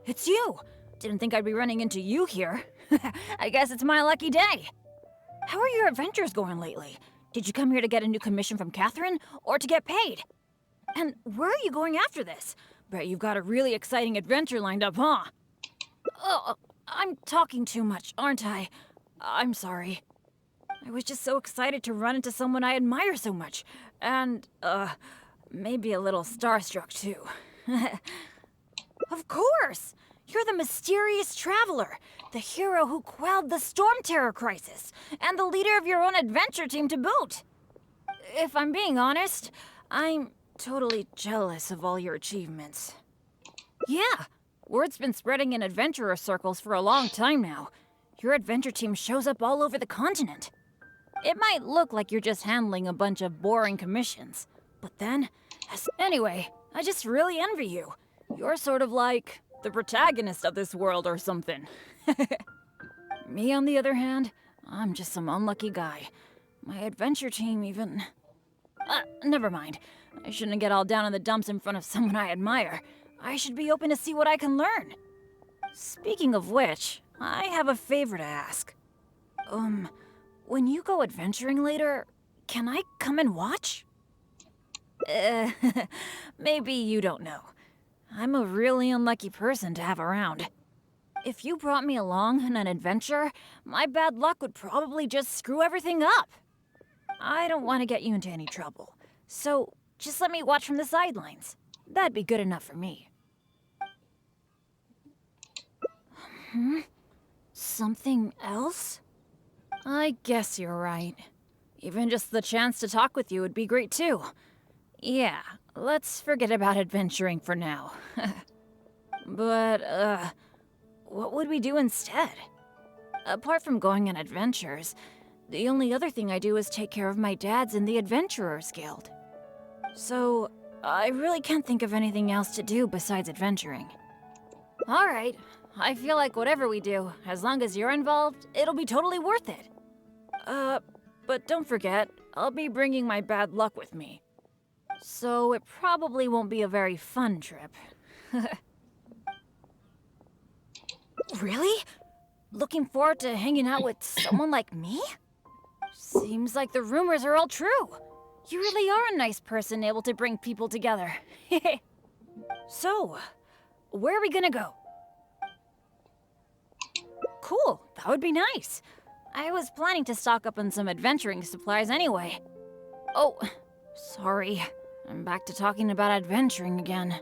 It's you! Didn't think I'd be running into you here. I guess it's my lucky day. How are your adventures going lately? Did you come here to get a new commission from Catherine, or to get paid? And where are you going after this? Bet you've got a really exciting adventure lined up, huh? Oh, I'm talking too much, aren't I? I'm sorry. I was just so excited to run into someone I admire so much. And, maybe a little starstruck, too. Of course! You're the mysterious traveler, the hero who quelled the Storm Terror crisis, and the leader of your own adventure team to boot. If I'm being honest, I'm totally jealous of all your achievements. Yeah, word's been spreading in adventurer circles for a long time now. Your adventure team shows up all over the continent. It might look like you're just handling a bunch of boring commissions, but then, anyway, I just really envy you. You're sort of like the protagonist of this world or something. Me, on the other hand, I'm just some unlucky guy. My adventure team even... never mind. I shouldn't get all down in the dumps in front of someone I admire. I should be open to see what I can learn. Speaking of which, I have a favor to ask. When you go adventuring later, can I come and watch? Maybe you don't know. I'm a really unlucky person to have around. If you brought me along on an adventure, my bad luck would probably just screw everything up. I don't want to get you into any trouble, so just let me watch from the sidelines. That'd be good enough for me. Something else? I guess you're right. Even just the chance to talk with you would be great too. Yeah, let's forget about adventuring for now. But, what would we do instead? Apart from going on adventures, the only other thing I do is take care of my dad's in the Adventurers Guild. So, I really can't think of anything else to do besides adventuring. Alright, I feel like whatever we do, as long as you're involved, it'll be totally worth it. But don't forget, I'll be bringing my bad luck with me. So it probably won't be a very fun trip. Really? Looking forward to hanging out with someone like me? Seems like the rumors are all true. You really are a nice person able to bring people together. So, where are we gonna go? Cool, that would be nice. I was planning to stock up on some adventuring supplies anyway. Oh, sorry. I'm back to talking about adventuring again.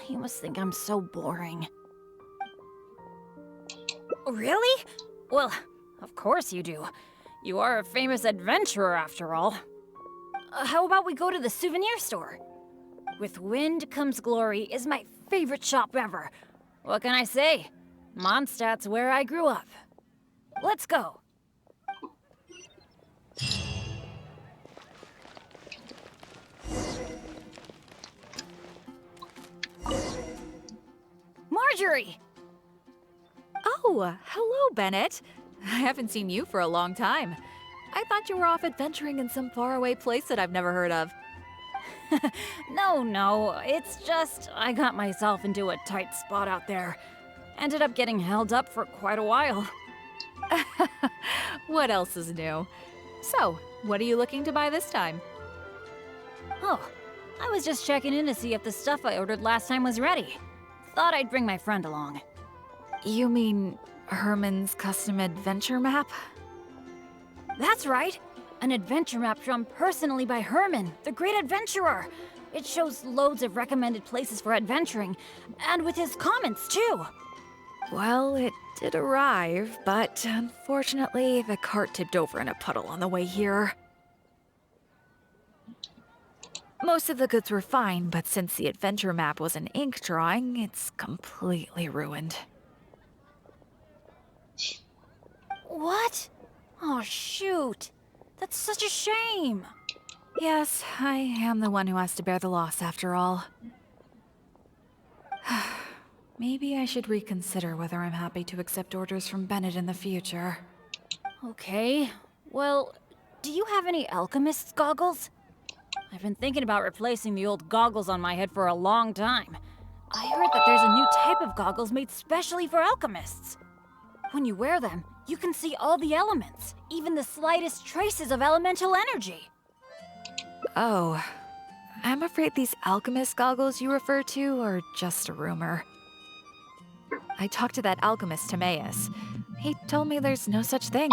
You must think I'm so boring. Really? Well, of course you do. You are a famous adventurer after all. How about we go to the souvenir store? With wind comes glory is my favorite shop ever. What can I say? Mondstadt's where I grew up. Let's go. Marjorie! Oh, hello, Bennett. I haven't seen you for a long time. I thought you were off adventuring in some faraway place that I've never heard of. No, it's just I got myself into a tight spot out there. Ended up getting held up for quite a while. What else is new? So, what are you looking to buy this time? Oh, I was just checking in to see if the stuff I ordered last time was ready. Thought I'd bring my friend along. You mean Herman's custom adventure map? That's right! An adventure map drawn personally by Herman, the great adventurer. It shows loads of recommended places for adventuring, and with his comments too. Well, it did arrive, but unfortunately, the cart tipped over in a puddle on the way here. Most of the goods were fine, but since the adventure map was an ink drawing, it's completely ruined. What? Oh, shoot. That's such a shame. Yes, I am the one who has to bear the loss after all. Maybe I should reconsider whether I'm happy to accept orders from Bennett in the future. Okay, well, do you have any alchemist's goggles? I've been thinking about replacing the old goggles on my head for a long time. I heard that there's a new type of goggles made specially for alchemists. When you wear them, you can see all the elements, even the slightest traces of elemental energy. Oh, I'm afraid these alchemist goggles you refer to are just a rumor. I talked to that alchemist, Timaeus. He told me there's no such thing.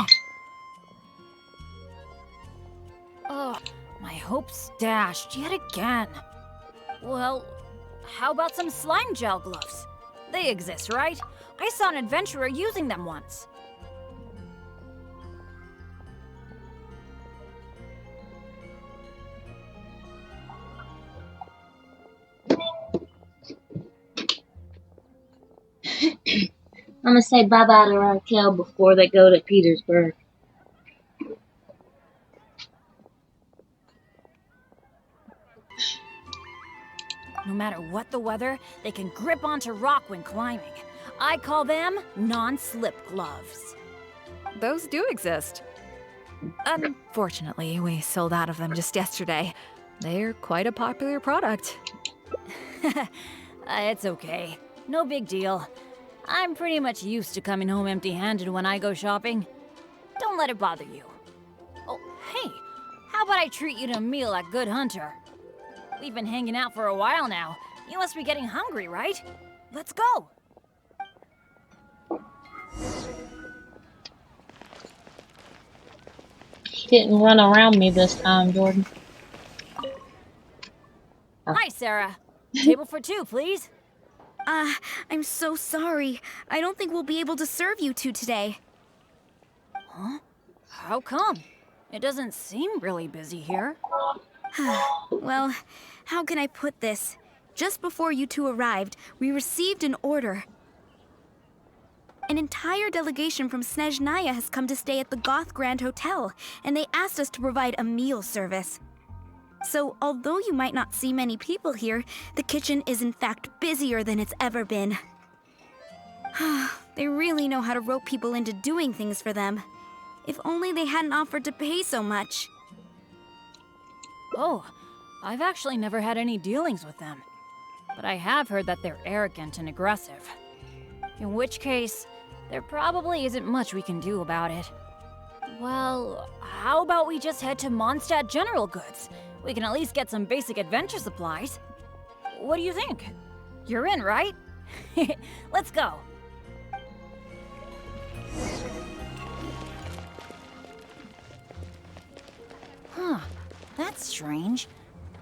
Oh, my hopes dashed yet again. Well, how about some slime gel gloves? They exist, right? I saw an adventurer using them once. I'm gonna say bye-bye to Raquel before they go to Petersburg. No matter what the weather, they can grip onto rock when climbing. I call them non-slip gloves. Those do exist. Unfortunately, we sold out of them just yesterday. They're quite a popular product. It's okay. No big deal. I'm pretty much used to coming home empty-handed when I go shopping. Don't let it bother you. Oh, hey, how about I treat you to a meal at Good Hunter? We've been hanging out for a while now. You must be getting hungry, right? Let's go. He didn't run around me this time, Jordan. Hi, Sarah. Table for two, please. I'm so sorry. I don't think we'll be able to serve you two today. Huh? How come? It doesn't seem really busy here. Well, how can I put this? Just before you two arrived, we received an order. An entire delegation from Snezhnaya has come to stay at the Goth Grand Hotel, and they asked us to provide a meal service. So, although you might not see many people here, the kitchen is in fact busier than it's ever been. They really know how to rope people into doing things for them. If only they hadn't offered to pay so much. Oh, I've actually never had any dealings with them. But I have heard that they're arrogant and aggressive. In which case, there probably isn't much we can do about it. Well, how about we just head to Mondstadt General Goods? We can at least get some basic adventure supplies. What do you think? You're in, right? Let's go. Huh, that's strange.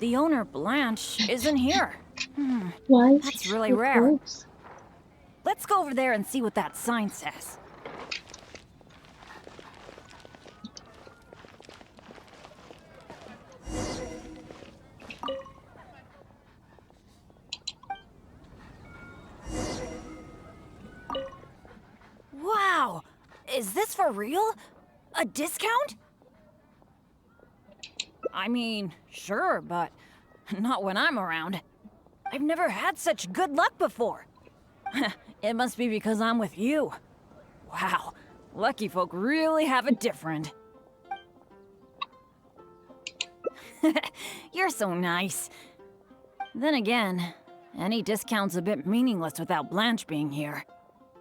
The owner, Blanche, isn't here. Why is That's he really so rare. close? Let's go over there and see what that sign says. Wow! Is this for real? A discount? I mean, sure, but not when I'm around. I've never had such good luck before. It must be because I'm with you. Wow, lucky folk really have it different. You're so nice. Then again, any discount's a bit meaningless without Blanche being here.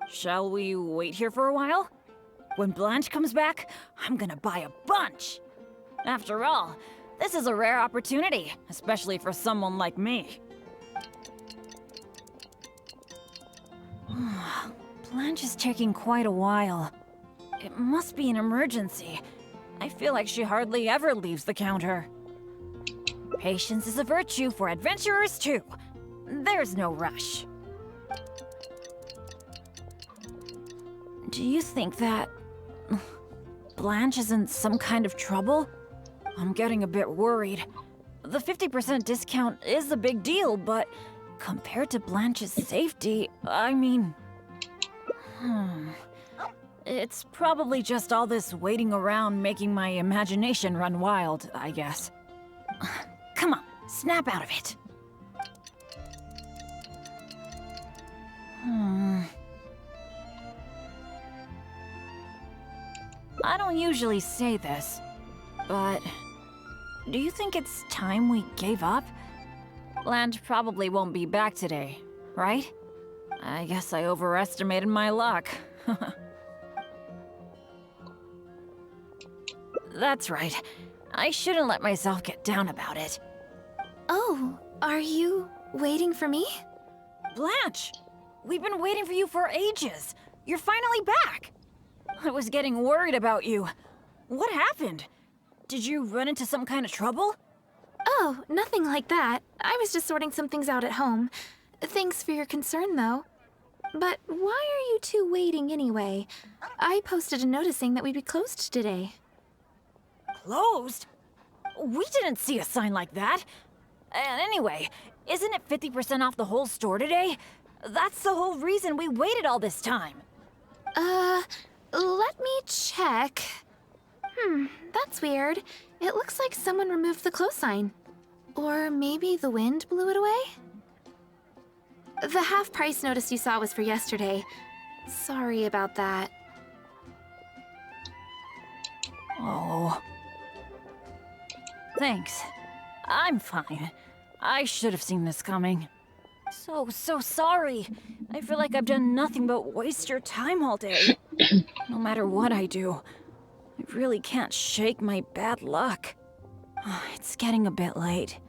Shall we wait here for a while? When Blanche comes back, I'm gonna buy a bunch. After all, this is a rare opportunity, especially for someone like me. Blanche is taking quite a while. It must be an emergency. I feel like she hardly ever leaves the counter. Patience is a virtue for adventurers too. There's no rush. Do you think that Blanche is in some kind of trouble? I'm getting a bit worried. The 50% discount is a big deal, but compared to Blanche's safety, I mean... It's probably just all this waiting around making my imagination run wild, I guess. Come on, snap out of it. I don't usually say this, but do you think it's time we gave up? Blanche probably won't be back today, right? I guess I overestimated my luck. That's right. I shouldn't let myself get down about it. Oh, are you waiting for me? Blanche! We've been waiting for you for ages. You're finally back. I was getting worried about you. What happened? Did you run into some kind of trouble? Oh, nothing like that. I was just sorting some things out at home. Thanks for your concern, though. But why are you two waiting anyway? I posted a notice saying that we'd be closed today. Closed? We didn't see a sign like that. And anyway, isn't it 50% off the whole store today? That's the whole reason we waited all this time. Let me check. That's weird. It looks like someone removed the close sign. Or maybe the wind blew it away? The half-price notice you saw was for yesterday. Sorry about that. Oh. Thanks. I'm fine. I should have seen this coming. So sorry. I feel like I've done nothing but waste your time all day. No matter what I do, I really can't shake my bad luck. It's getting a bit late.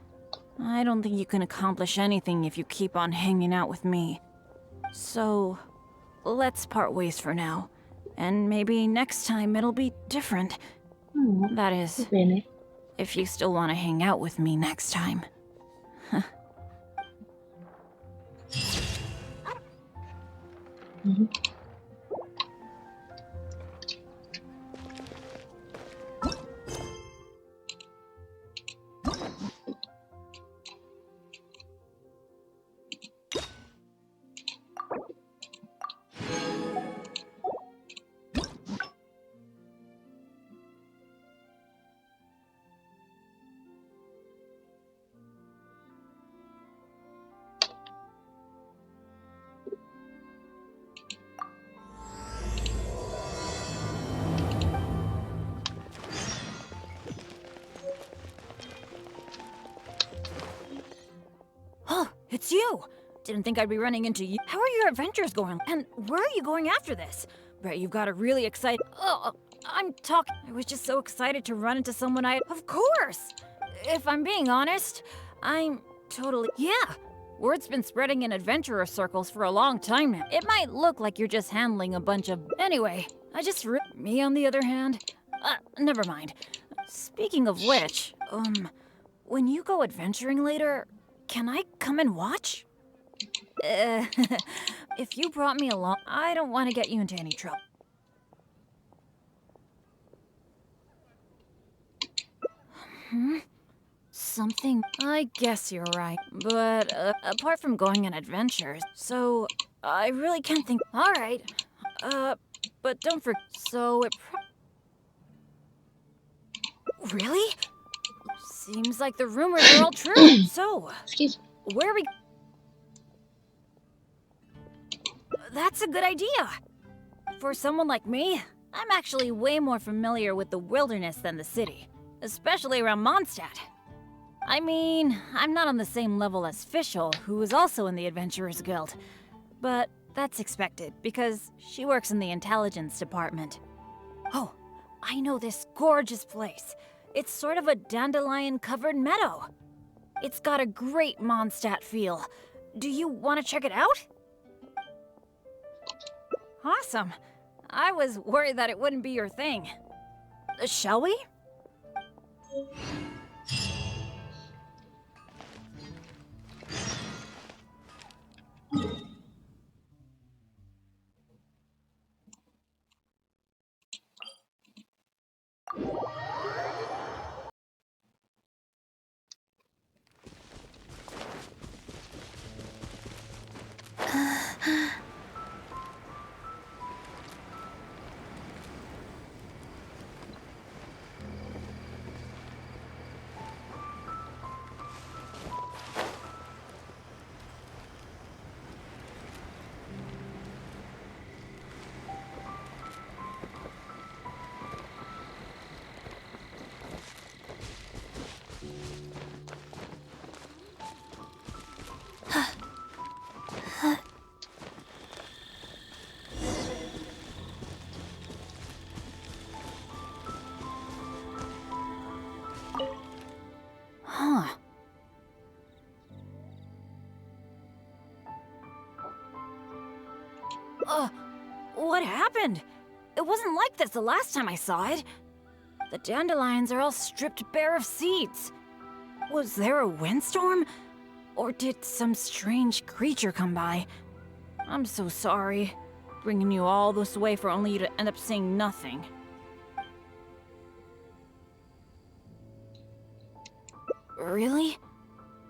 I don't think you can accomplish anything if you keep on hanging out with me. So, let's part ways for now. And maybe next time it'll be different. That is, Bennett. if you still want to hang out with me next time. It's you! Didn't think I'd be running into you. How are your adventures going? And where are you going after this? Bet you've got a really excited. Oh, I'm talking. I was just so excited to run into someone I. Of course! If I'm being honest, I'm totally. Yeah! Word's been spreading in adventurer circles for a long time now. It might look like you're just handling a bunch of. Anyway, I just. Me, on the other hand. Never mind. Speaking of which, when you go adventuring later, can I come and watch? If you brought me along, I don't want to get you into any trouble. Something. I guess you're right. But apart from going on adventures, so I really can't think. All right. But don't forget. So it. Really? Seems like the rumors are all true. So, Excuse me. where are we? That's a good idea. For someone like me, I'm actually way more familiar with the wilderness than the city, especially around Mondstadt. I mean, I'm not on the same level as Fischl, who is also in the Adventurers Guild, but that's expected because she works in the intelligence department. Oh, I know this gorgeous place. It's sort of a dandelion-covered meadow. It's got a great Mondstadt feel. Do you want to check it out? Awesome. I was worried that it wouldn't be your thing. Shall we? What happened? It wasn't like this the last time I saw it. The dandelions are all stripped bare of seeds. Was there a windstorm? Or did some strange creature come by? I'm so sorry, bringing you all this way for only you to end up seeing nothing. Really?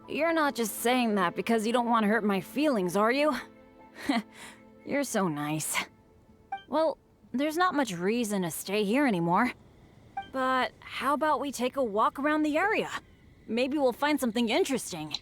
You're not just saying that because you don't want to hurt my feelings, are you? You're so nice. Well, there's not much reason to stay here anymore. But how about we take a walk around the area? Maybe we'll find something interesting.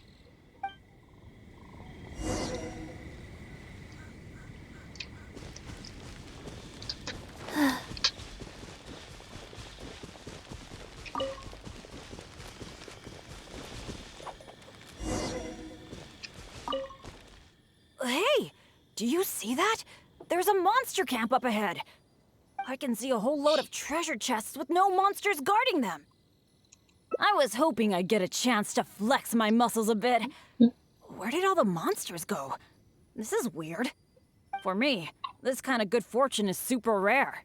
Hey, do you see that? There's a monster camp up ahead. I can see a whole load of treasure chests with no monsters guarding them. I was hoping I'd get a chance to flex my muscles a bit. Where did all the monsters go? This is weird. For me, this kind of good fortune is super rare.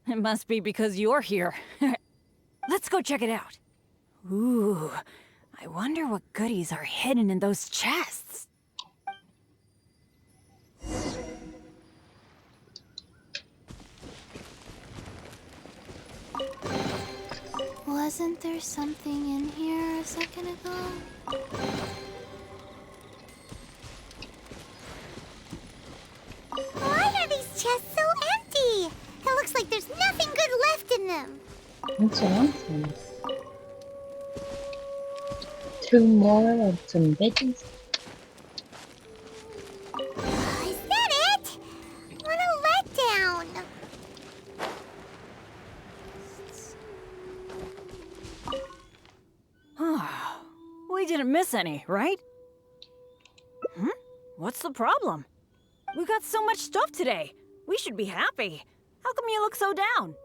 It must be because you're here. Let's go check it out. Ooh, I wonder what goodies are hidden in those chests. Wasn't there something in here a second ago? Why are these chests so empty? It looks like there's nothing good left in them. That's awesome. 2 more of some veggies. Is that it? What a letdown. We didn't miss any, right? What's the problem? We got so much stuff today. We should be happy. How come you look so down?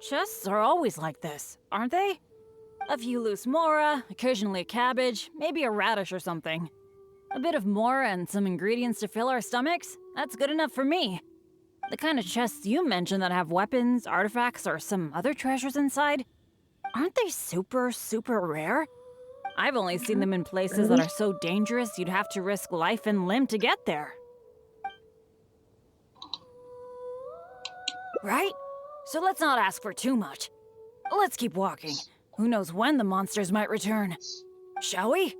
Chests are always like this, aren't they? A few loose mora, occasionally a cabbage, maybe a radish or something. A bit of mora and some ingredients to fill our stomachs? That's good enough for me. The kind of chests you mentioned that have weapons, artifacts, or some other treasures inside, aren't they super, super rare? I've only seen them in places that are so dangerous you'd have to risk life and limb to get there. Right? So let's not ask for too much. Let's keep walking. Who knows when the monsters might return? Shall we?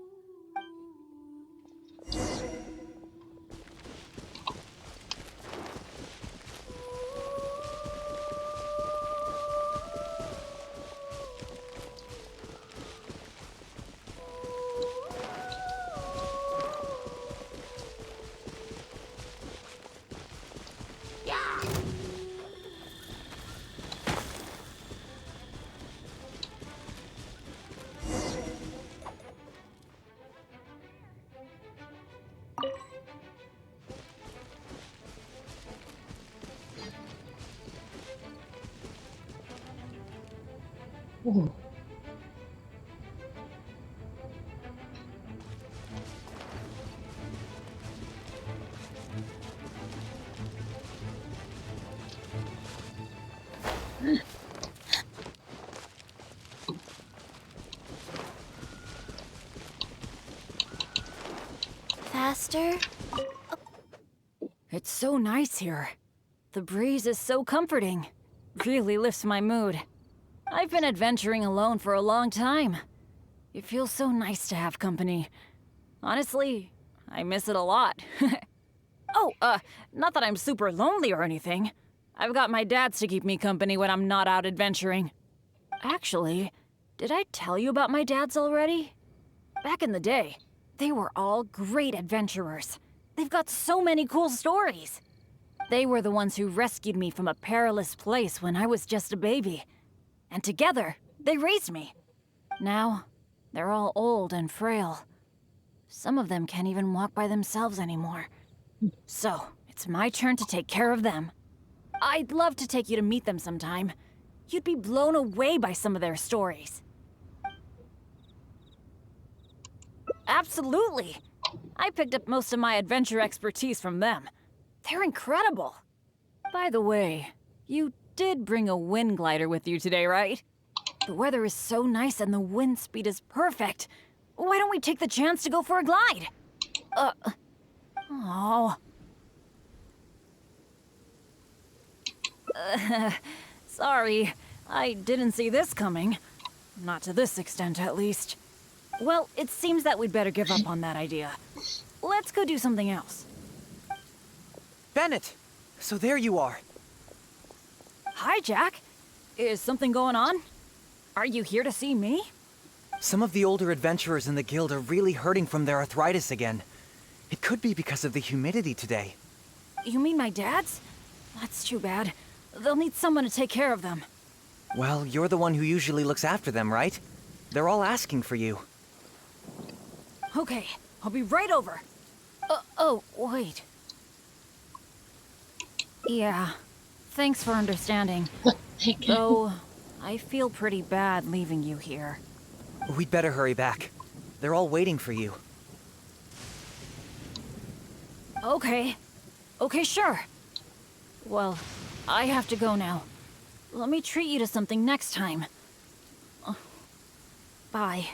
Ooh. Faster? It's so nice here. The breeze is so comforting. Really lifts my mood. I've been adventuring alone for a long time. It feels so nice to have company. Honestly, I miss it a lot. Not that I'm super lonely or anything. I've got my dads to keep me company when I'm not out adventuring. Actually, did I tell you about my dads already? Back in the day, they were all great adventurers. They've got so many cool stories. They were the ones who rescued me from a perilous place when I was just a baby. And together, they raised me. Now, they're all old and frail. Some of them can't even walk by themselves anymore. So, it's my turn to take care of them. I'd love to take you to meet them sometime. You'd be blown away by some of their stories. Absolutely. I picked up most of my adventure expertise from them. They're incredible. By the way, you did bring a wind glider with you today, right? The weather is so nice and the wind speed is perfect. Why don't we take the chance to go for a glide? Oh. Sorry, I didn't see this coming. Not to this extent, at least. Well, it seems that we'd better give up on that idea. Let's go do something else. Bennett! So there you are. Hi, Jack. Is something going on? Are you here to see me? Some of the older adventurers in the guild are really hurting from their arthritis again. It could be because of the humidity today. You mean my dad's? That's too bad. They'll need someone to take care of them. Well, you're the one who usually looks after them, right? They're all asking for you. Okay, I'll be right over. Oh, wait. Yeah, thanks for understanding. Though, I feel pretty bad leaving you here. We'd better hurry back. They're all waiting for you. Okay. Okay, sure. Well, I have to go now. Let me treat you to something next time. Bye.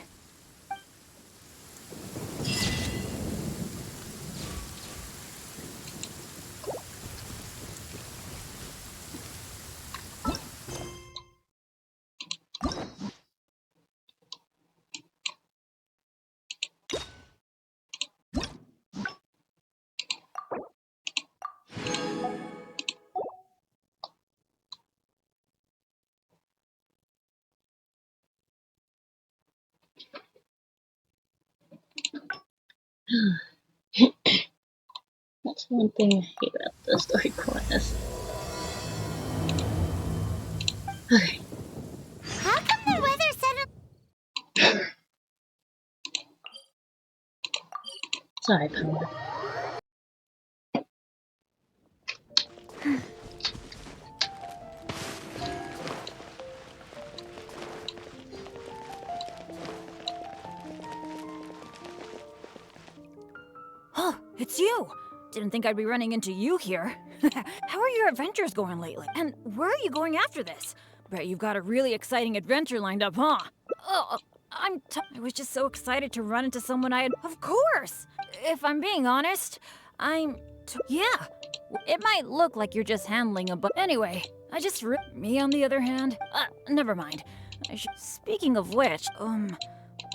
That's one thing I hate about the story quest. Okay. How come the weather suddenly... Sorry, Power. Oh, it's you! Didn't think I'd be running into you here. How are your adventures going lately? And where are you going after this? Bet you've got a really exciting adventure lined up, huh? Oh, I was just so excited to run into someone I had... Of course! If I'm being honest, yeah. It might look like you're just handling a anyway, me on the other hand... never mind. Speaking of which,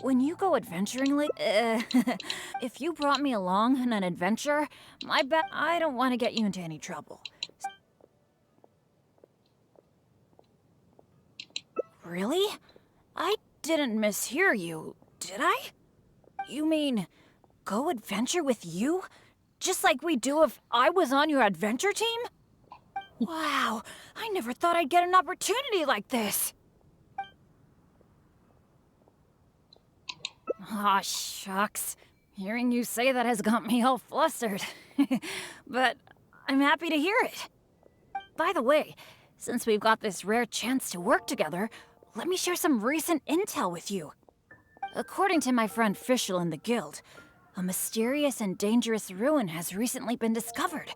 when you go adventuring if you brought me along on an adventure, I don't want to get you into any trouble. Really? I didn't mishear you, did I? You mean, go adventure with you? Just like we do if I was on your adventure team? Wow, I never thought I'd get an opportunity like this. Aw, shucks. Hearing you say that has got me all flustered. But I'm happy to hear it. By the way, since we've got this rare chance to work together, let me share some recent intel with you. According to my friend Fischl in the guild, a mysterious and dangerous ruin has recently been discovered.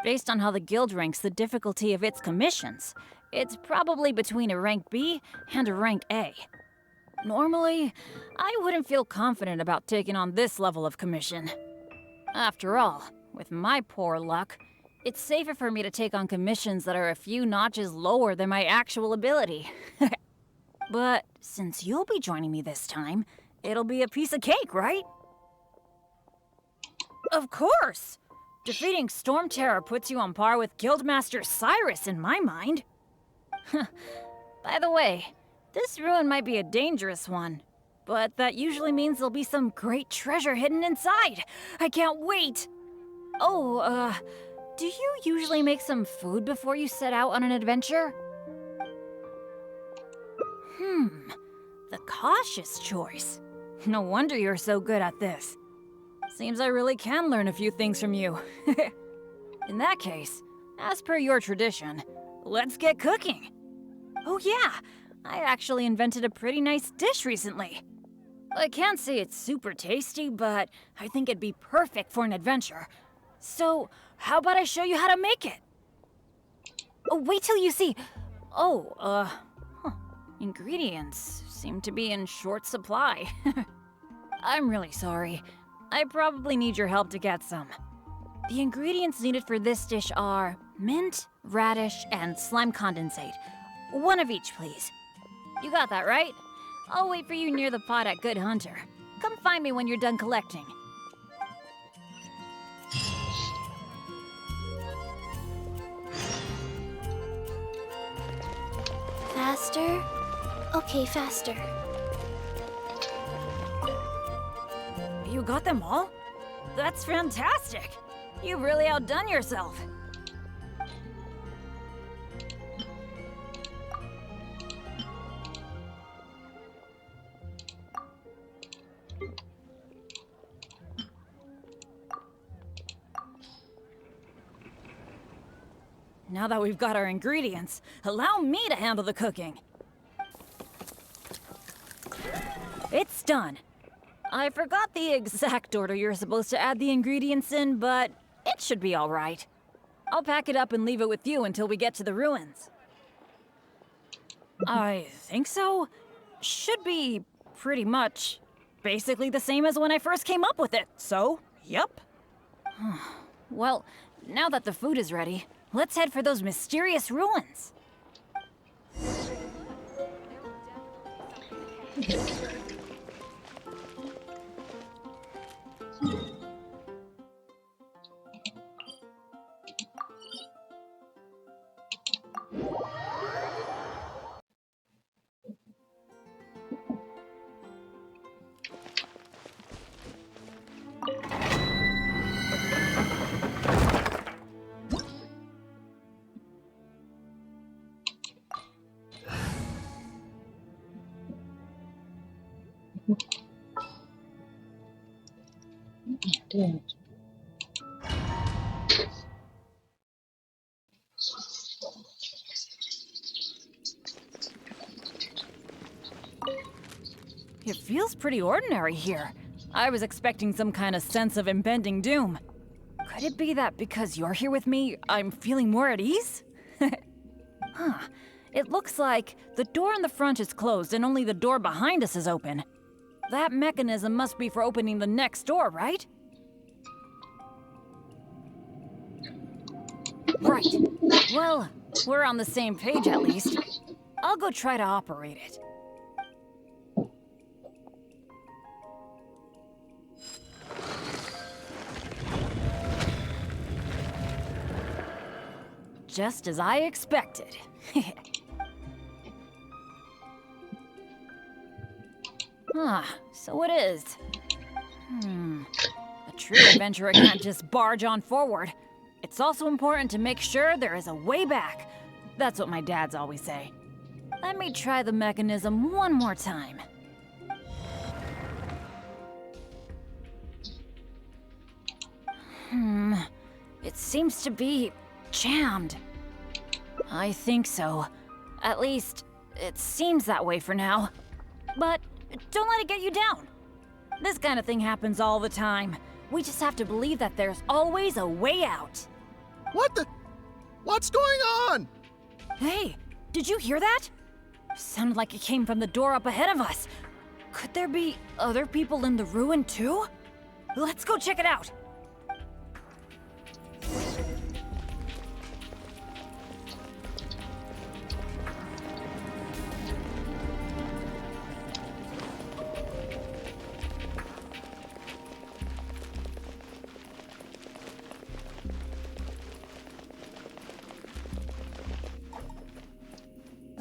Based on how the guild ranks the difficulty of its commissions, it's probably between a rank B and a rank A. Normally, I wouldn't feel confident about taking on this level of commission. After all, with my poor luck, it's safer for me to take on commissions that are a few notches lower than my actual ability. But since you'll be joining me this time, it'll be a piece of cake, right? Of course! Defeating Storm Terror puts you on par with Guildmaster Cyrus in my mind. By the way, this ruin might be a dangerous one, but that usually means there'll be some great treasure hidden inside. I can't wait! Oh, do you usually make some food before you set out on an adventure? The cautious choice. No wonder you're so good at this. Seems I really can learn a few things from you. In that case, as per your tradition, let's get cooking. Oh yeah, I actually invented a pretty nice dish recently. I can't say it's super tasty, but I think it'd be perfect for an adventure. So, how about I show you how to make it? Oh, wait till you see. Ingredients seem to be in short supply. I'm really sorry. I probably need your help to get some. The ingredients needed for this dish are mint, radish, and slime condensate. One of each, please. You got that, right? I'll wait for you near the pot at Good Hunter. Come find me when you're done collecting. Faster? Okay, faster. You got them all? That's fantastic! You've really outdone yourself. Now that we've got our ingredients, allow me to handle the cooking. It's done. I forgot the exact order you're supposed to add the ingredients in, but it should be all right. I'll pack it up and leave it with you until we get to the ruins. I think so. Should be pretty much basically the same as when I first came up with it, so, yep. Well, now that the food is ready, let's head for those mysterious ruins. Damn. It feels pretty ordinary here. I was expecting some kind of sense of impending doom. Could it be that because you're here with me, I'm feeling more at ease? Huh. It looks like the door in the front is closed and only the door behind us is open. That mechanism must be for opening the next door, right? Right. Well, we're on the same page at least. I'll go try to operate it. Just as I expected. So it is. A true adventurer can't just barge on forward. It's also important to make sure there is a way back. That's what my dads always say. Let me try the mechanism one more time. It seems to be jammed. I think so. At least, it seems that way for now. But don't let it get you down. This kind of thing happens all the time. We just have to believe that there's always a way out. What's going on? Hey, did you hear that? Sounded like it came from the door up ahead of us. Could there be other people in the ruin too? Let's go check it out.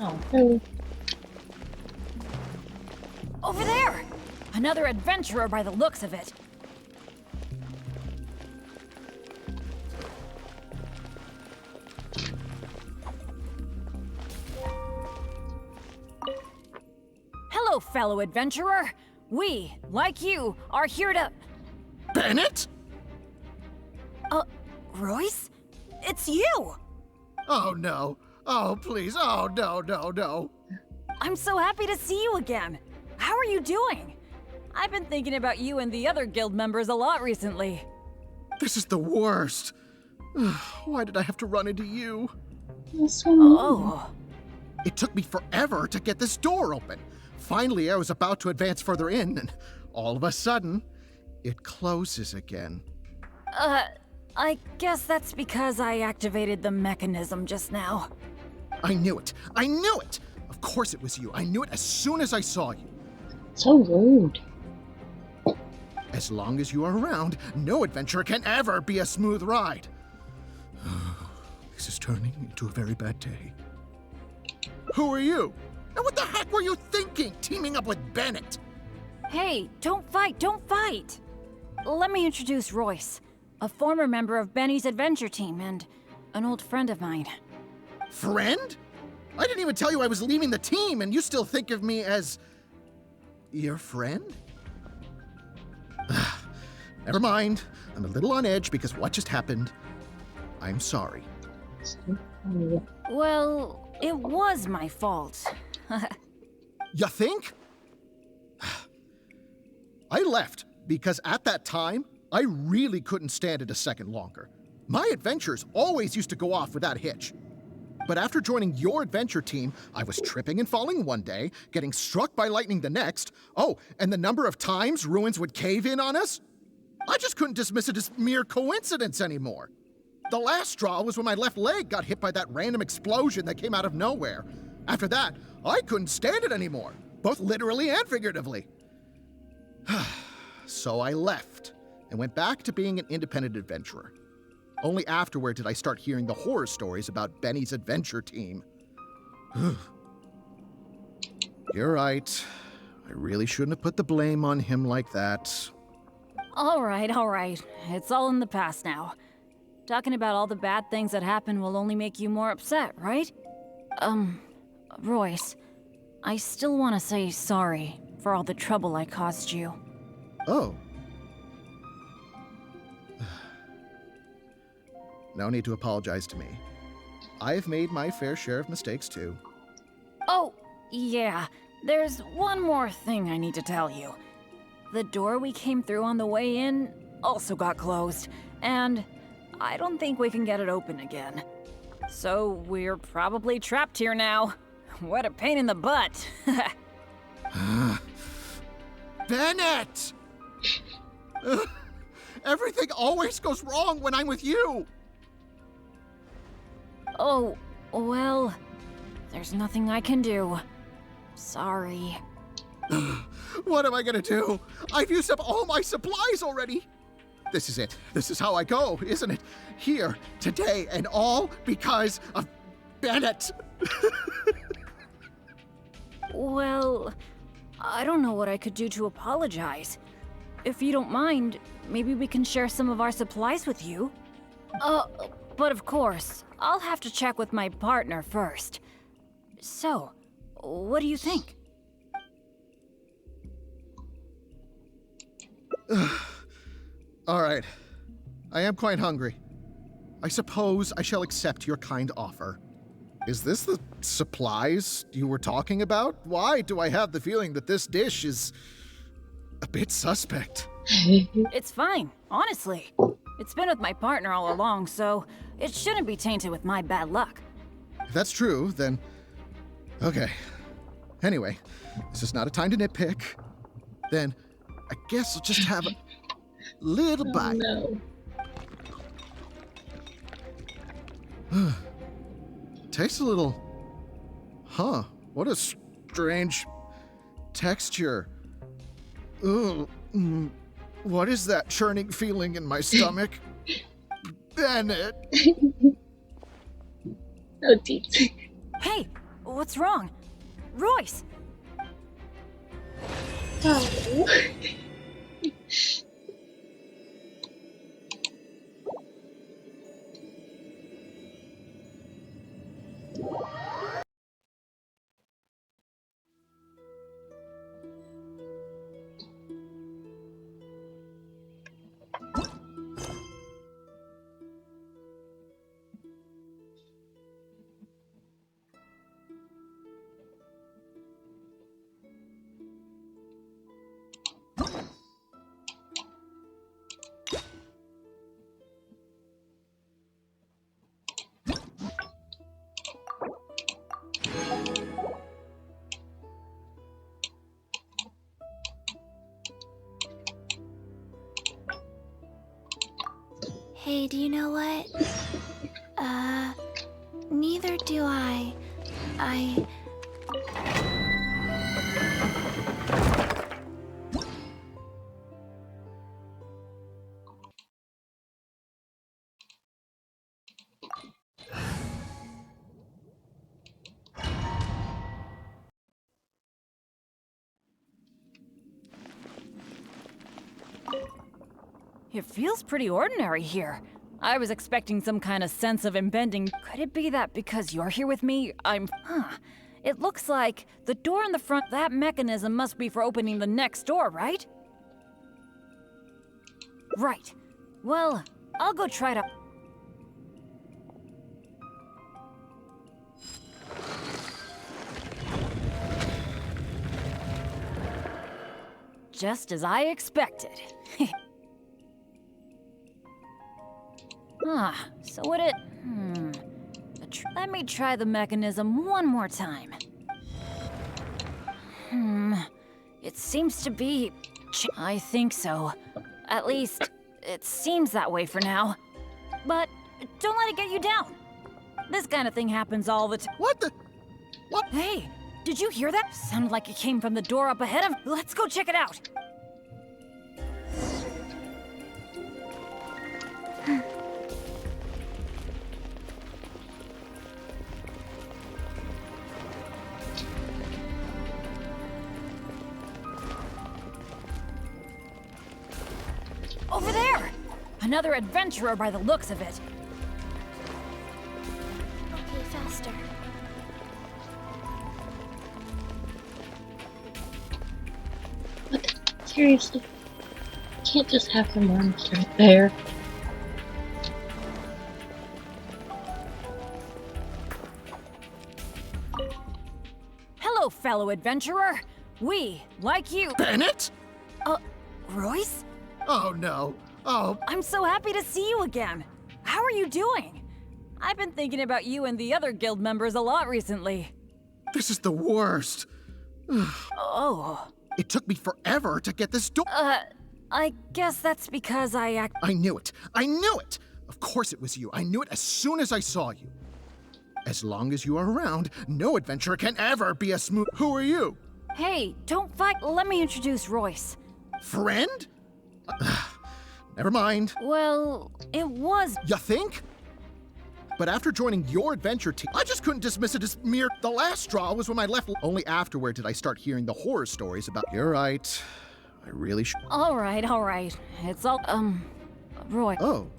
Oh, no. Over there! Another adventurer by the looks of it. Hello, fellow adventurer. We, like you, are here to... Bennett? Royce? It's you! Oh no. Oh please. Oh no. I'm so happy to see you again. How are you doing? I've been thinking about you and the other guild members a lot recently. This is the worst. Why did I have to run into you? That's so mean. Oh. It took me forever to get this door open. Finally, I was about to advance further in, and all of a sudden, it closes again. I guess that's because I activated the mechanism just now. I knew it. I knew it! Of course it was you. I knew it as soon as I saw you. So rude. As long as you are around, no adventure can ever be a smooth ride. This is turning into a very bad day. Who are you? And what the heck were you thinking, teaming up with Bennett? Hey, don't fight, don't fight! Let me introduce Royce, a former member of Benny's adventure team and an old friend of mine. Friend? I didn't even tell you I was leaving the team, and you still think of me as... your friend? Never mind. I'm a little on edge because what just happened. I'm sorry. Well, it was my fault. You think? I left because at that time, I really couldn't stand it a second longer. My adventures always used to go off without a hitch. But after joining your adventure team, I was tripping and falling one day, getting struck by lightning the next. Oh, and the number of times ruins would cave in on us? I just couldn't dismiss it as mere coincidence anymore. The last straw was when my left leg got hit by that random explosion that came out of nowhere. After that, I couldn't stand it anymore, both literally and figuratively. So I left and went back to being an independent adventurer. Only afterward did I start hearing the horror stories about Benny's adventure team. You're right. I really shouldn't have put the blame on him like that. All right. It's all in the past now. Talking about all the bad things that happened will only make you more upset, right? Royce, I still want to say sorry for all the trouble I caused you. Oh. No need to apologize to me. I've made my fair share of mistakes too. Oh, yeah. There's one more thing I need to tell you. The door we came through on the way in also got closed, and I don't think we can get it open again. So we're probably trapped here now. What a pain in the butt. Bennett! Everything always goes wrong when I'm with you! Oh, well, there's nothing I can do. Sorry. What am I gonna do? I've used up all my supplies already! This is it. This is how I go, isn't it? Here, today, and all because of Bennett! Well, I don't know what I could do to apologize. If you don't mind, maybe we can share some of our supplies with you. But of course, I'll have to check with my partner first. So, what do you think? All right. I am quite hungry. I suppose I shall accept your kind offer. Is this the supplies you were talking about? Why do I have the feeling that this dish is a bit suspect? It's fine, honestly. It's been with my partner all along, so it shouldn't be tainted with my bad luck. If that's true, then... okay. Anyway, this is not a time to nitpick. Then, I guess I'll just have a little bite. No. Tastes a little... huh. What a strange texture. Ugh. What is that churning feeling in my stomach? Bennett! So deep. Hey, what's wrong? Royce! Oh. Hey, do you know what? Neither do I. It feels pretty ordinary here. I was expecting some kind of sense of impending. Could it be that because you're here with me, It looks like the door in the front, that mechanism must be for opening the next door, right? Right. Well, I'll go try to... Just as I expected. So would it... Let me try the mechanism one more time. It seems to be... I think so. At least, it seems that way for now. But don't let it get you down. This kind of thing happens all the time. What the? What? Hey, did you hear that? Sounded like it came from the door up ahead of... Let's go check it out. Over there! Another adventurer by the looks of it. Okay, faster. What? Seriously? Can't just have them run straight there. Hello, fellow adventurer. We, like you... Bennett? Royce? Oh no. Oh, I'm so happy to see you again. How are you doing? I've been thinking about you and the other guild members a lot recently. this is the worst. Oh. It took me forever to get this door. I guess that's because I knew it. I knew it. Of course it was you. I knew it as soon as I saw you. As long as you are around, no adventurer can ever be a smooth... Who are you? Hey, don't fight. Let me introduce Royce. Friend? Never mind. Well, it was... You think? But after joining your adventure team, I just couldn't dismiss it as mere... The last straw was when I left. Only afterward did I start hearing the horror stories about... You're right. I really should... All right. It's all... Roy... Oh.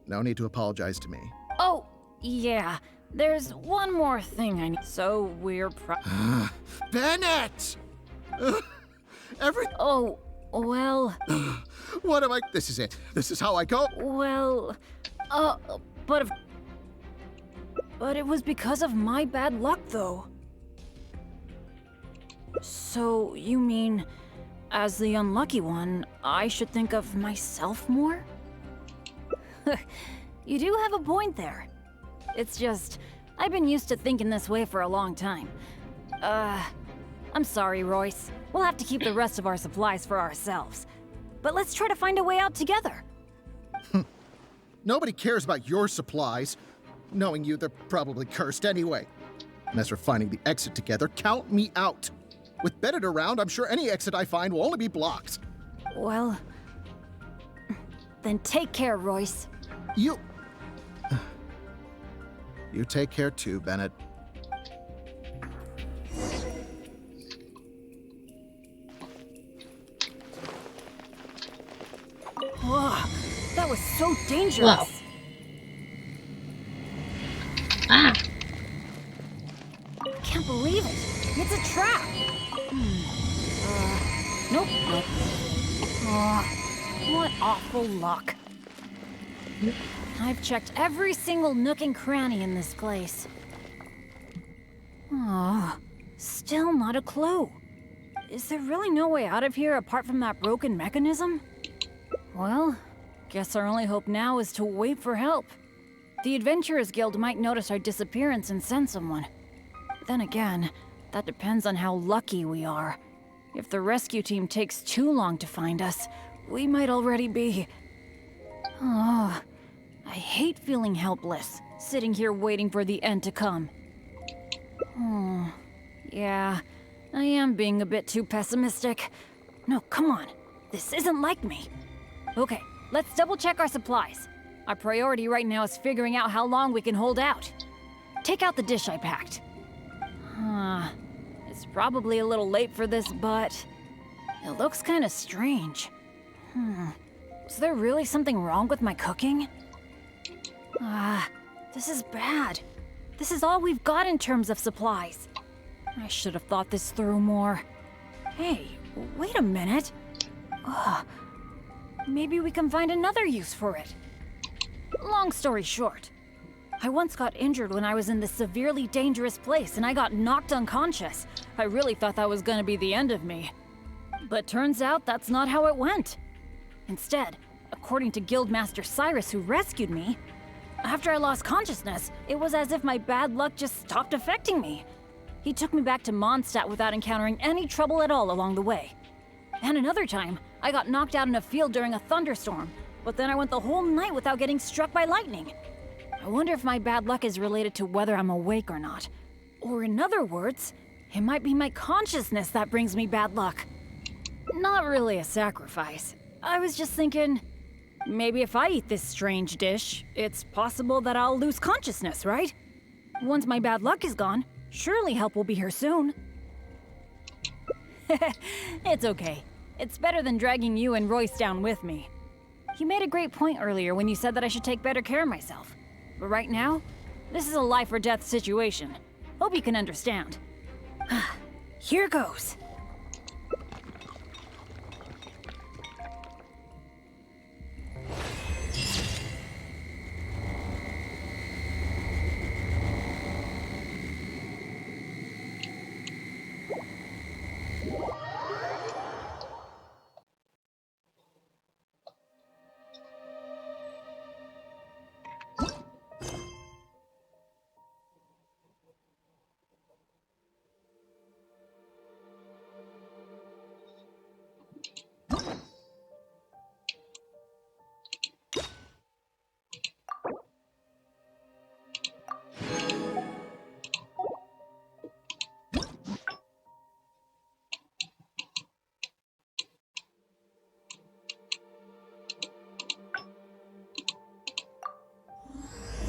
No need to apologize to me. Oh, yeah. There's one more thing I need. So we're Bennett! Oh, well... What am I... This is it. This is how I go. Well... But it was because of my bad luck, though. So, you mean, as the unlucky one, I should think of myself more? You do have a point there. It's just, I've been used to thinking this way for a long time. I'm sorry, Royce. We'll have to keep the rest of our supplies for ourselves. But let's try to find a way out together. Nobody cares about your supplies. Knowing you, they're probably cursed anyway. And as for finding the exit together, count me out. With Bennett around, I'm sure any exit I find will only be blocked. Well... Then take care, Royce. You take care too, Bennett. Whoa, that was so dangerous. Whoa. Ah! I can't believe it. It's a trap. Nope. What awful luck. I've checked every single nook and cranny in this place. Still not a clue. Is there really no way out of here apart from that broken mechanism? Well, guess our only hope now is to wait for help. The Adventurers Guild might notice our disappearance and send someone. Then again, that depends on how lucky we are. If the rescue team takes too long to find us, we might already be... Oh, I hate feeling helpless, sitting here waiting for the end to come. Oh, yeah, I am being a bit too pessimistic. No, come on. This isn't like me. Okay, let's double check our supplies. Our priority right now is figuring out how long we can hold out. Take out the dish I packed. It's probably a little late for this, but it looks kind of strange. Is there really something wrong with my cooking? This is bad. This is all we've got in terms of supplies. I should have thought this through more. Hey, wait a minute. Maybe we can find another use for it. Long story short, I once got injured when I was in this severely dangerous place and I got knocked unconscious. I really thought that was gonna be the end of me. But turns out that's not how it went. Instead, according to Guildmaster Cyrus who rescued me, after I lost consciousness, it was as if my bad luck just stopped affecting me. He took me back to Mondstadt without encountering any trouble at all along the way. And another time, I got knocked out in a field during a thunderstorm, but then I went the whole night without getting struck by lightning. I wonder if my bad luck is related to whether I'm awake or not. Or in other words, it might be my consciousness that brings me bad luck. Not really a sacrifice. I was just thinking, maybe if I eat this strange dish, it's possible that I'll lose consciousness, right? Once my bad luck is gone, surely help will be here soon. It's okay. It's better than dragging you and Royce down with me. You made a great point earlier when you said that I should take better care of myself. But right now, this is a life or death situation. Hope you can understand. Here goes.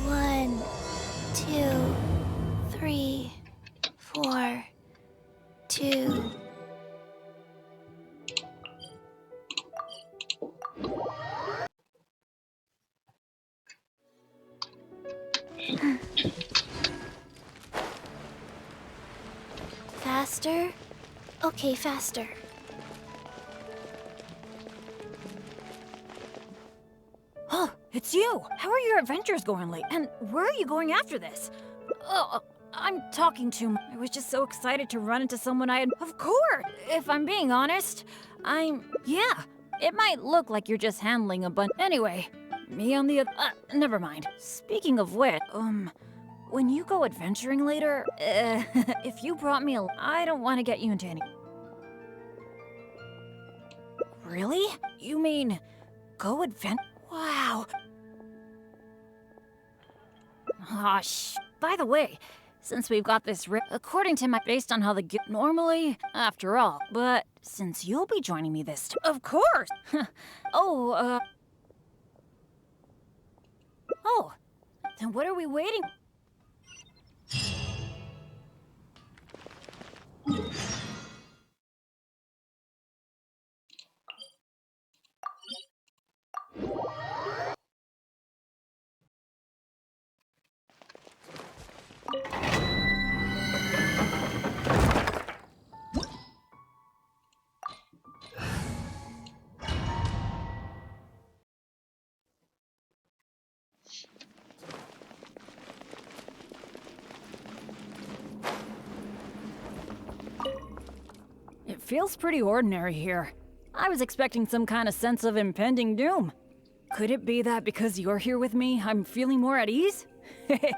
One, 2, 3, 4, 2. Faster? Okay, faster. Oh, it's you! How are your adventures going late? And where are you going after this? Oh, I'm talking too much. I was just so excited to run into someone I had... Of course! If I'm being honest, yeah, it might look like you're just handling a bunch... Anyway, me on the... never mind. Speaking of which, when you go adventuring later, if you brought me a... I don't want to get you into any... Really? You mean... go advent... Wow. Aw, By the way, since we've got this according to my... based on how the... normally, after all, but since you'll be joining me this... Of course! Oh, then what are we waiting... It feels pretty ordinary here. I was expecting some kind of sense of impending doom. Could it be that because you're here with me, I'm feeling more at ease?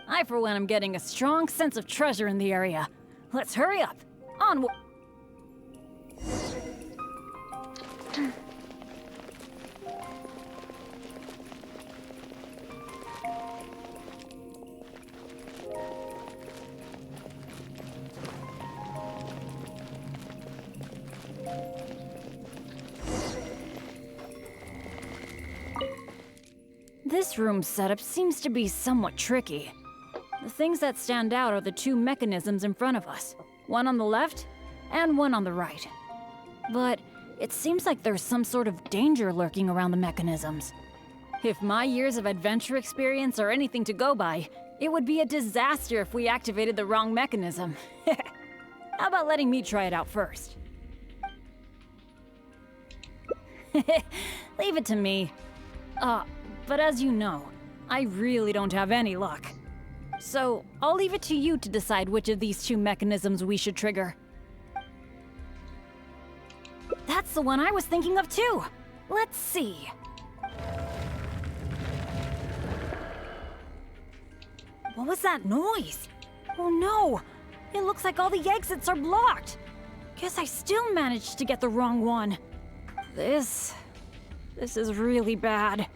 I, for one, am getting a strong sense of treasure in the area. Let's hurry up. Onward. This room's setup seems to be somewhat tricky. The things that stand out are the two mechanisms in front of us, one on the left and one on the right. But it seems like there's some sort of danger lurking around the mechanisms. If my years of adventure experience are anything to go by, it would be a disaster if we activated the wrong mechanism. How about letting me try it out first? Leave it to me. But as you know, I really don't have any luck. So, I'll leave it to you to decide which of these two mechanisms we should trigger. That's the one I was thinking of too! Let's see. What was that noise? Oh no! It looks like all the exits are blocked! Guess I still managed to get the wrong one. This is really bad.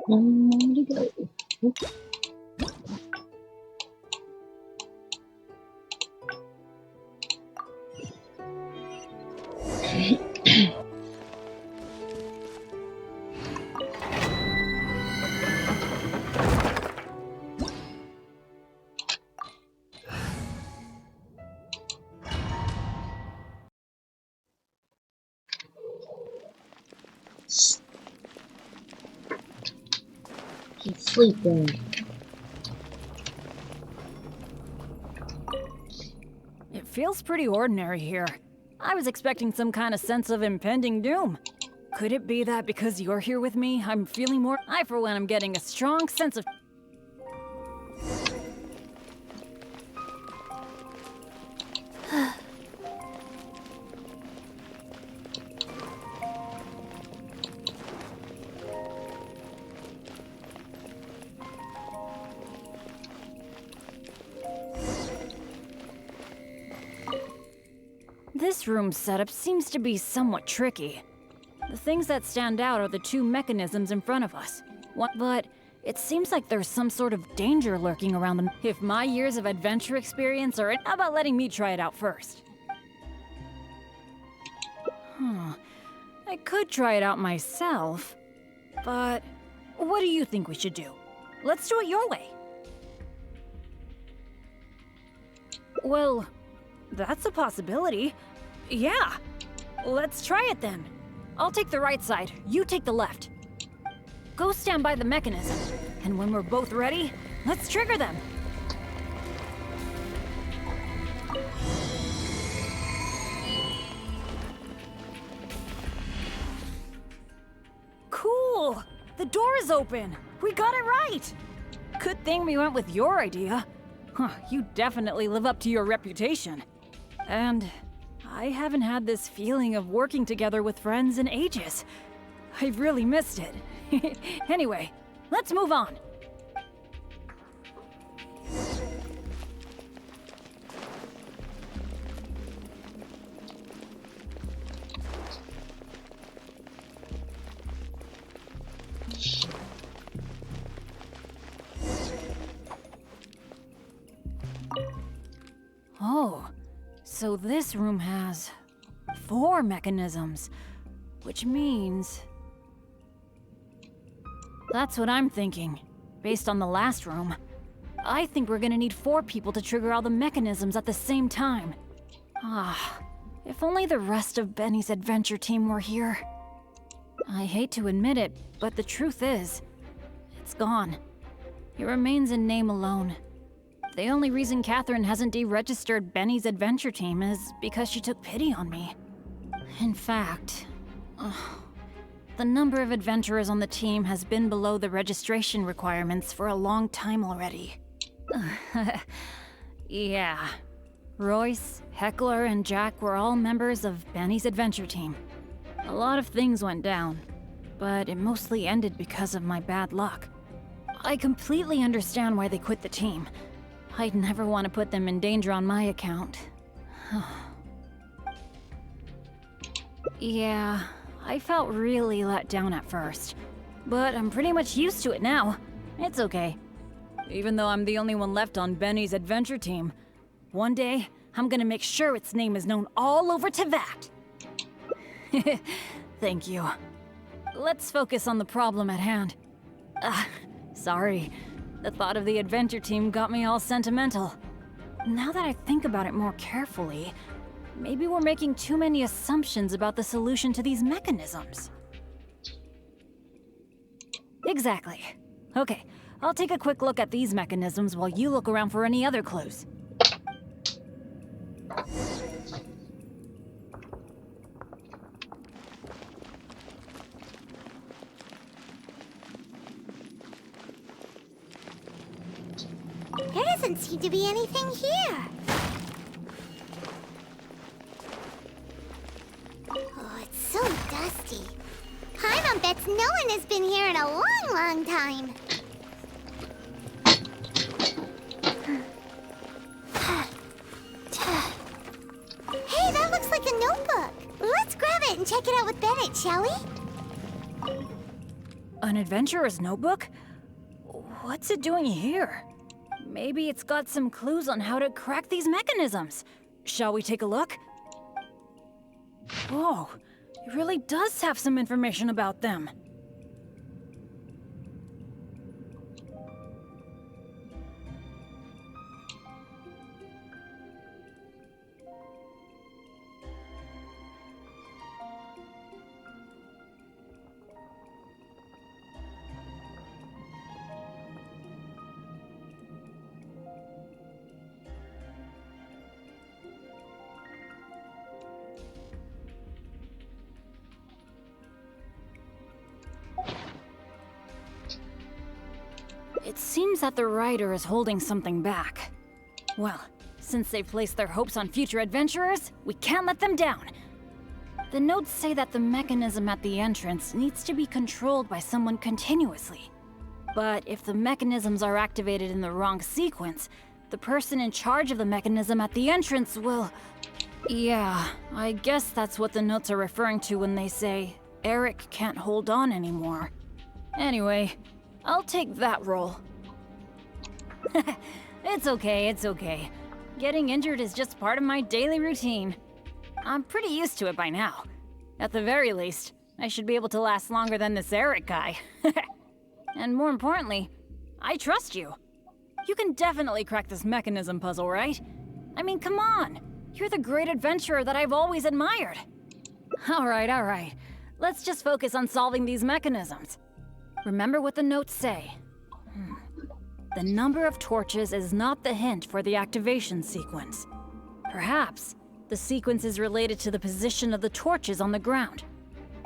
One more to go. Oop. He's sleeping. It feels pretty ordinary here. I was expecting some kind of sense of impending doom. Could it be that because you're here with me, I'm feeling more— I, for one, am getting a strong sense of— This room's setup seems to be somewhat tricky. The things that stand out are the two mechanisms in front of us. But it seems like there's some sort of danger lurking around them. If my years of adventure experience are— how about letting me try it out first? I could try it out myself, but what do you think we should do? Let's do it your way. Well, that's a possibility. Yeah, let's try it then. I'll take the right side, you take the left. Go stand by the mechanism, and when we're both ready, let's trigger them. Cool! The door is open! We got it right! Good thing we went with your idea. You definitely live up to your reputation. And I haven't had this feeling of working together with friends in ages. I've really missed it. Anyway, let's move on. Oh, so this room has 4 mechanisms, which means— that's what I'm thinking, based on the last room. I think we're gonna need 4 people to trigger all the mechanisms at the same time. If only the rest of Benny's adventure team were here. I hate to admit it, but the truth is, it's gone. It remains in name alone. The only reason Catherine hasn't deregistered Benny's adventure team is because she took pity on me. In fact, the number of adventurers on the team has been below the registration requirements for a long time already. Yeah. Royce, Heckler, and Jack were all members of Benny's adventure team. A lot of things went down, but it mostly ended because of my bad luck. I completely understand why they quit the team. I'd never want to put them in danger on my account. Yeah, I felt really let down at first. But I'm pretty much used to it now. It's okay. Even though I'm the only one left on Benny's adventure team, one day, I'm gonna make sure its name is known all over Teyvat. Thank you. Let's focus on the problem at hand. Sorry. The thought of the adventure team got me all sentimental. Now that I think about it more carefully, maybe we're making too many assumptions about the solution to these mechanisms. Exactly. Okay, I'll take a quick look at these mechanisms while you look around for any other clues. There doesn't seem to be anything here. Oh, it's so dusty. Paimon bets no one has been here in a long, long time. Hey, that looks like a notebook. Let's grab it and check it out with Bennett, shall we? An adventurer's notebook? What's it doing here? Maybe it's got some clues on how to crack these mechanisms. Shall we take a look? Whoa, it really does have some information about them. It seems that the writer is holding something back. Well, since they've placed their hopes on future adventurers, we can't let them down. The notes say that the mechanism at the entrance needs to be controlled by someone continuously. But if the mechanisms are activated in the wrong sequence, the person in charge of the mechanism at the entrance will... Yeah, I guess that's what the notes are referring to when they say Eric can't hold on anymore. Anyway, I'll take that role. It's okay, it's okay. Getting injured is just part of my daily routine. I'm pretty used to it by now. At the very least, I should be able to last longer than this Eric guy. And more importantly, I trust you. You can definitely crack this mechanism puzzle, right? I mean, come on. You're the great adventurer that I've always admired. All right. Let's just focus on solving these mechanisms. Remember what the notes say. The number of torches is not the hint for the activation sequence. Perhaps the sequence is related to the position of the torches on the ground.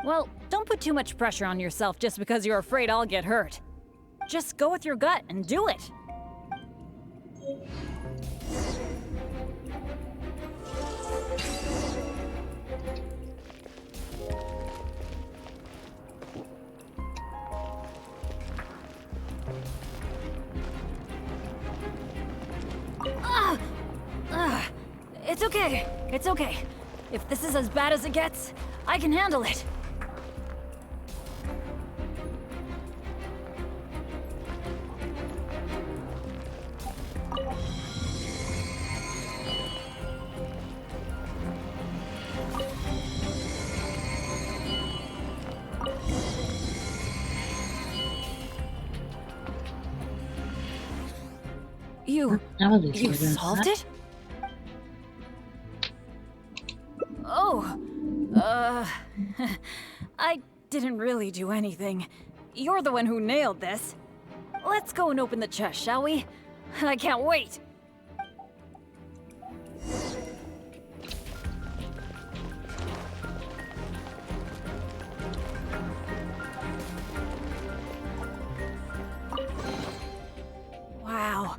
Well, don't put too much pressure on yourself just because you're afraid I'll get hurt. Just go with your gut and do it. It's okay. If this is as bad as it gets, I can handle it. You solved it? I didn't really do anything. You're the one who nailed this. Let's go and open the chest, shall we? I can't wait. Wow,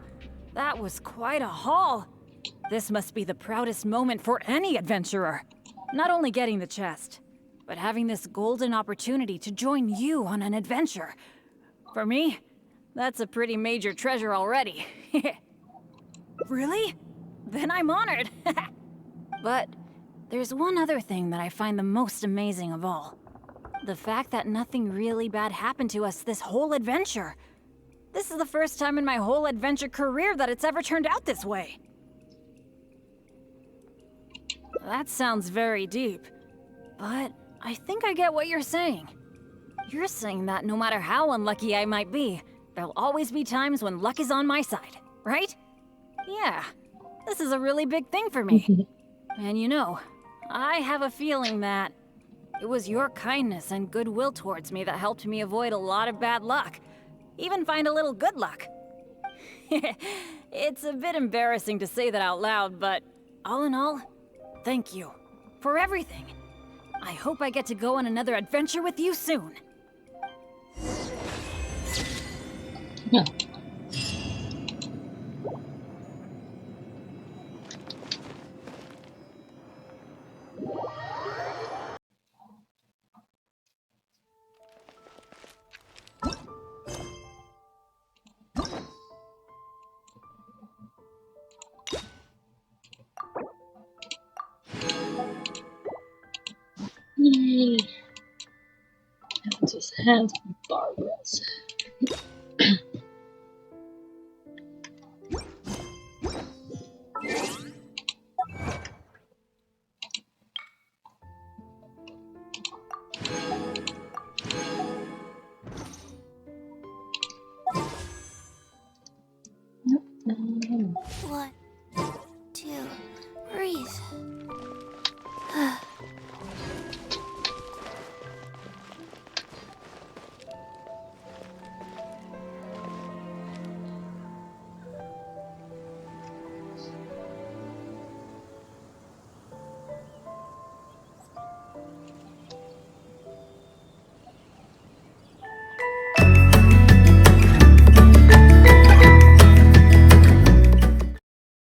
that was quite a haul. This must be the proudest moment for any adventurer. Not only getting the chest, but having this golden opportunity to join you on an adventure. For me, That's a pretty major treasure already. Really? Then I'm honored. But there's one other thing that I find the most amazing of all. The fact that nothing really bad happened to us this whole adventure. This is the first time in my whole adventure career that it's ever turned out this way. That sounds very deep, but I think I get what you're saying. You're saying that no matter how unlucky I might be, there'll always be times when luck is on my side, right? Yeah, this is a really big thing for me. And you know, I have a feeling that it was your kindness and goodwill towards me that helped me avoid a lot of bad luck. Even find a little good luck. It's a bit embarrassing to say that out loud, but all in all, thank you for everything. I hope I get to go on another adventure with you soon. No. Yay. I just had Barbara's. One, two, breathe.